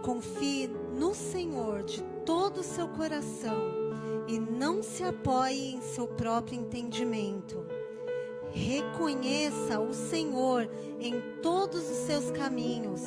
Confie no Senhor de todo o seu coração e não se apoie em seu próprio entendimento. Reconheça o Senhor em todos os seus caminhos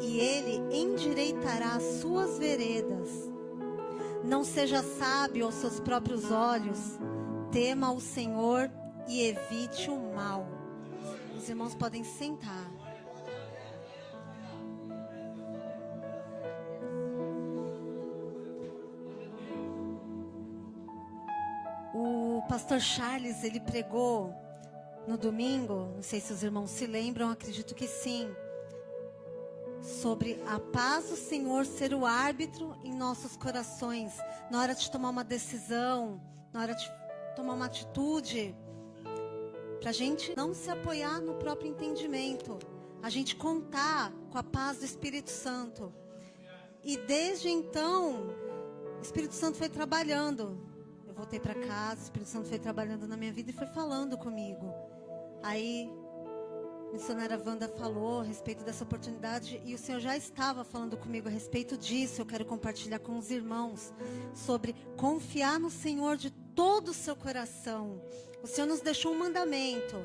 e Ele endireitará as suas veredas. Não seja sábio aos seus próprios olhos. Tema o Senhor e evite o mal. Os irmãos podem sentar. O pastor Charles, ele pregou no domingo, não sei se os irmãos se lembram, acredito que sim, sobre a paz do Senhor ser o árbitro em nossos corações, na hora de tomar uma decisão, na hora de tomar uma atitude, para a gente não se apoiar no próprio entendimento, a gente contar com a paz do Espírito Santo. E desde então, o Espírito Santo foi trabalhando. Eu voltei para casa, o Espírito Santo foi trabalhando na minha vida e foi falando comigo. Aí, a missionária Wanda falou a respeito dessa oportunidade e o Senhor já estava falando comigo a respeito disso. Eu quero compartilhar com os irmãos sobre confiar no Senhor de todo o seu coração. O Senhor nos deixou um mandamento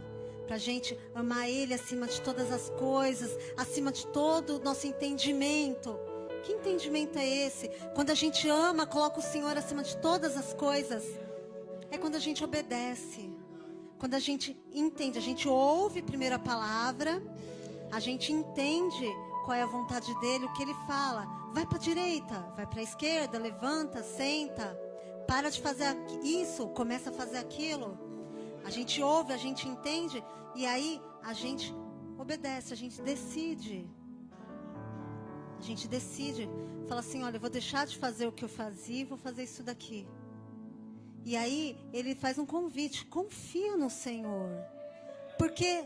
para a gente amar Ele acima de todas as coisas, acima de todo o nosso entendimento. Que entendimento é esse? Quando a gente ama, coloca o Senhor acima de todas as coisas. É quando a gente obedece. Quando a gente entende, a gente ouve primeiro a palavra, a gente entende qual é a vontade dele, o que ele fala. Vai para a direita, vai para a esquerda, levanta, senta. Para de fazer isso, começa a fazer aquilo. A gente ouve, a gente entende e aí a gente obedece, a gente decide. A gente decide, fala assim, olha, eu vou deixar de fazer o que eu fazia e vou fazer isso daqui. E aí, ele faz um convite, confia no Senhor. Porque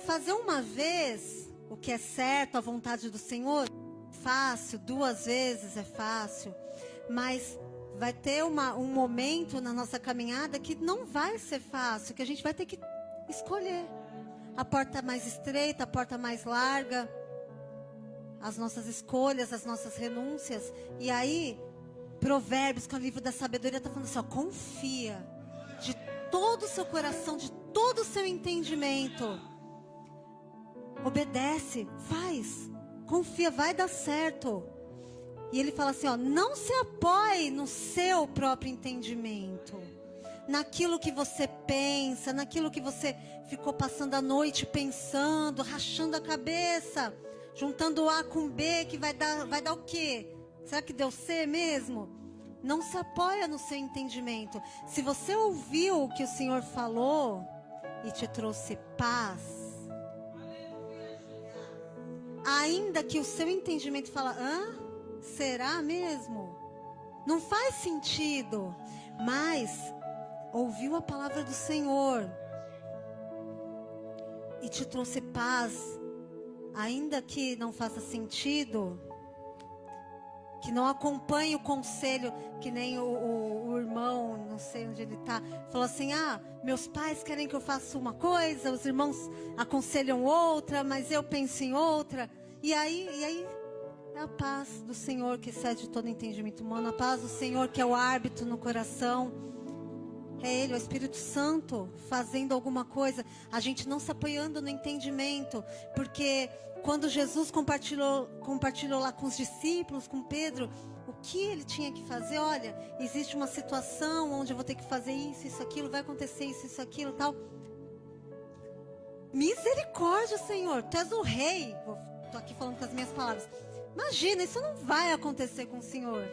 fazer uma vez o que é certo, a vontade do Senhor, fácil, 2 vezes é fácil. Mas vai ter um momento na nossa caminhada que não vai ser fácil, que a gente vai ter que escolher. A porta mais estreita, a porta mais larga. As nossas escolhas, as nossas renúncias. E aí, Provérbios, que é o livro da sabedoria, está falando assim, ó, confia de todo o seu coração, de todo o seu entendimento. Obedece, faz, confia, vai dar certo. E ele fala assim, ó, não se apoie no seu próprio entendimento, naquilo que você pensa, naquilo que você ficou passando a noite pensando, rachando a cabeça, juntando A com B, que vai dar o quê? Será que deu C mesmo? Não se apoia no seu entendimento. Se você ouviu o que o Senhor falou e te trouxe paz, ainda que o seu entendimento fala, será mesmo? Não faz sentido. Mas ouviu a palavra do Senhor e te trouxe paz, ainda que não faça sentido, que não acompanhe o conselho, que nem o irmão, não sei onde ele está, falou assim, meus pais querem que eu faça uma coisa, os irmãos aconselham outra, mas eu penso em outra, e aí é a paz do Senhor que excede todo entendimento humano, a paz do Senhor que é o árbitro no coração, é Ele, o Espírito Santo, fazendo alguma coisa, a gente não se apoiando no entendimento, porque quando Jesus compartilhou lá com os discípulos, com Pedro, o que ele tinha que fazer, olha, existe uma situação onde eu vou ter que fazer isso, aquilo, vai acontecer isso, aquilo, tal. Misericórdia, Senhor, Tu és o rei, estou aqui falando com as minhas palavras, imagina, isso não vai acontecer com o Senhor.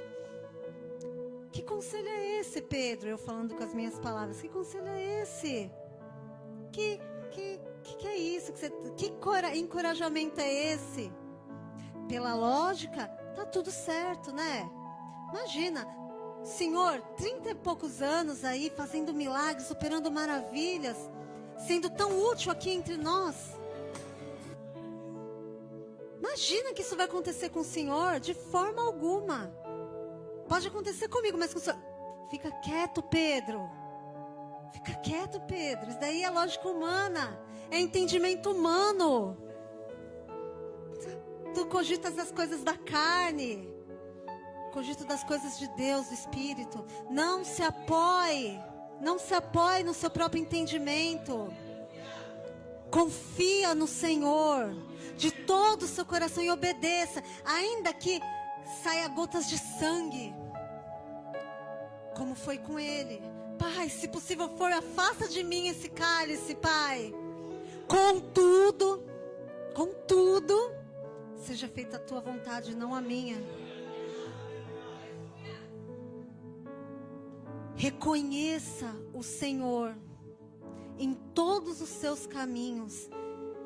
Que conselho é esse, Pedro? Eu falando com as minhas palavras. Que conselho é esse? Que é isso? Que encorajamento é esse? Pela lógica, tá tudo certo, né? Imagina, Senhor, 30 e poucos anos aí, fazendo milagres, operando maravilhas, sendo tão útil aqui entre nós. Imagina que isso vai acontecer com o Senhor? De forma alguma. Pode acontecer comigo, mas com o Senhor. Fica quieto, Pedro. Fica quieto, Pedro. Isso daí é lógica humana. É entendimento humano. Tu cogitas as coisas da carne. Cogito das coisas de Deus, do Espírito. Não se apoie no seu próprio entendimento. Confia no Senhor de todo o seu coração e obedeça, ainda que saia gotas de sangue, como foi com ele. Pai, se possível for, afasta de mim esse cálice, Pai. Contudo, seja feita a tua vontade, não a minha. Reconheça o Senhor em todos os seus caminhos.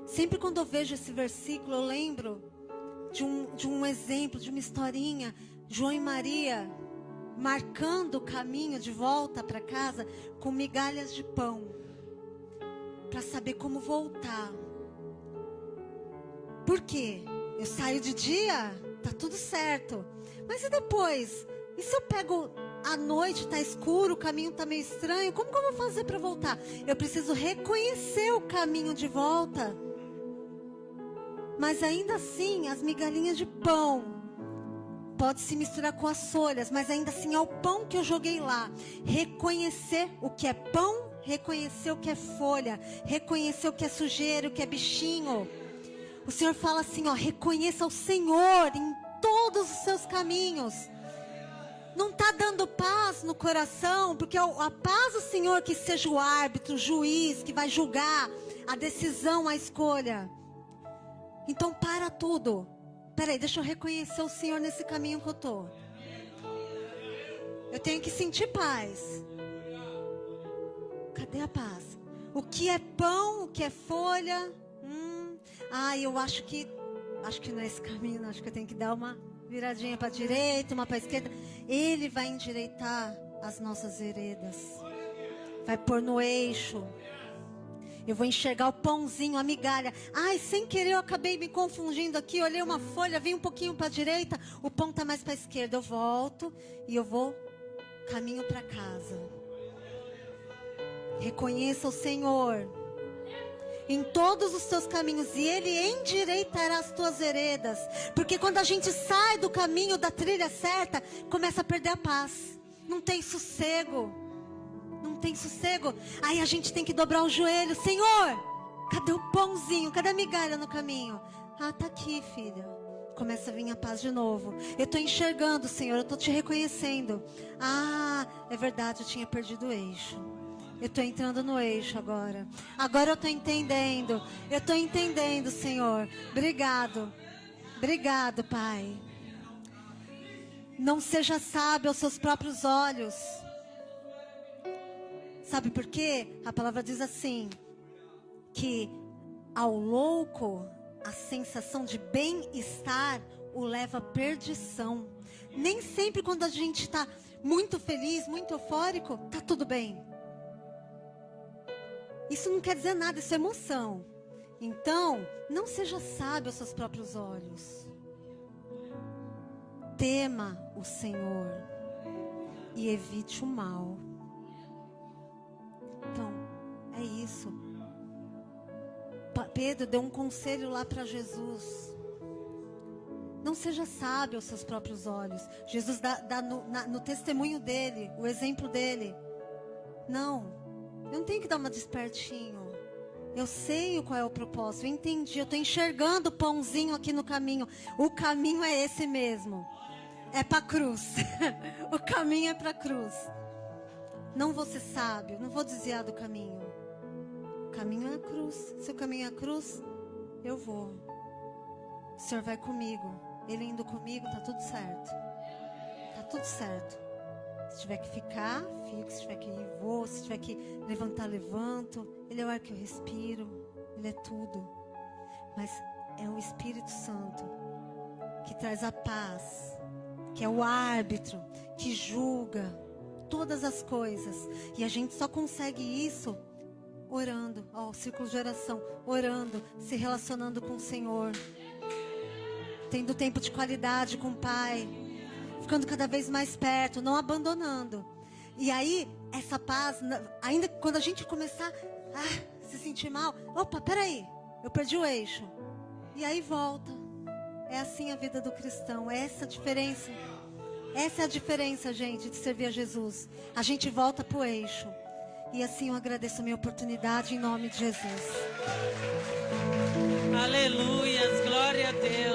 Sempre quando eu vejo esse versículo, eu lembro de um exemplo, de uma historinha. João e Maria marcando o caminho de volta para casa com migalhas de pão, para saber como voltar. Por quê? Eu saio de dia, tá tudo certo. Mas e depois? E se eu pego à noite, tá escuro, o caminho tá meio estranho? Como que eu vou fazer para voltar? Eu preciso reconhecer o caminho de volta. Mas ainda assim, as migalhinhas de pão pode se misturar com as folhas, mas ainda assim é o pão que eu joguei lá. Reconhecer o que é pão, reconhecer o que é folha, reconhecer o que é sujeira, o que é bichinho. O Senhor fala assim, ó, reconheça o Senhor em todos os seus caminhos. Não está dando paz no coração, porque a paz do Senhor que seja o árbitro, o juiz, que vai julgar a decisão, a escolha. Então para tudo. Peraí, deixa eu reconhecer o Senhor nesse caminho que eu estou. Eu tenho que sentir paz. Cadê a paz? O que é pão, o que é folha? Eu acho que não é esse caminho, não. Acho que eu tenho que dar uma viradinha para a direita, uma para a esquerda. Ele vai endireitar as nossas veredas. Vai pôr no eixo. Eu vou enxergar o pãozinho, a migalha. Sem querer eu acabei me confundindo aqui. Olhei uma folha, vim um pouquinho para a direita. O pão está mais para a esquerda. Eu volto e eu vou caminho para casa. Reconheça o Senhor em todos os teus caminhos, e Ele endireitará as tuas veredas. Porque quando a gente sai do caminho, da trilha certa, começa a perder a paz. Não tem sossego. Não tem sossego. Aí a gente tem que dobrar o joelho. Senhor, cadê o pãozinho? Cadê a migalha no caminho? Tá aqui, filha. Começa a vir a paz de novo. Eu estou enxergando, Senhor, eu estou te reconhecendo. É verdade, eu tinha perdido o eixo. Eu estou entrando no eixo agora. Agora eu estou entendendo. Eu estou entendendo, Senhor. Obrigado. Obrigado, Pai. Não seja sábio aos seus próprios olhos. Sabe por quê? A palavra diz assim, que ao louco a sensação de bem-estar o leva à perdição. Nem sempre quando a gente está muito feliz, muito eufórico, está tudo bem. Isso não quer dizer nada, isso é emoção. Então, não seja sábio aos seus próprios olhos. Tema o Senhor e evite o mal. Então, é isso. Pedro deu um conselho lá para Jesus. Não seja sábio aos seus próprios olhos. Jesus dá no testemunho dele, o exemplo dele. Não. Eu não tenho que dar uma despertinho. Eu sei qual é o propósito. Eu entendi. Eu estou enxergando o pãozinho aqui no caminho. O caminho é esse mesmo. É para a cruz. O caminho é para a cruz. Não vou ser sábio. Não vou desviar do caminho. O caminho é a cruz. Se o caminho é a cruz, eu vou. O Senhor vai comigo. Ele indo comigo, está tudo certo. Está tudo certo. Se tiver que ficar, fico. Se tiver que ir, vou. Se tiver que levantar, levanto. Ele é o ar que eu respiro. Ele é tudo. Mas é o Espírito Santo que traz a paz, que é o árbitro, que julga todas as coisas. E a gente só consegue isso orando. O círculo de oração. Orando, se relacionando com o Senhor. Tendo tempo de qualidade com o Pai. Ficando cada vez mais perto, não abandonando. E aí, essa paz, ainda quando a gente começar a se sentir mal, opa, peraí, eu perdi o eixo. E aí volta. É assim a vida do cristão. É essa a diferença. Essa é a diferença, gente, de servir a Jesus. A gente volta pro eixo. E assim eu agradeço a minha oportunidade em nome de Jesus. Aleluias, glória a Deus.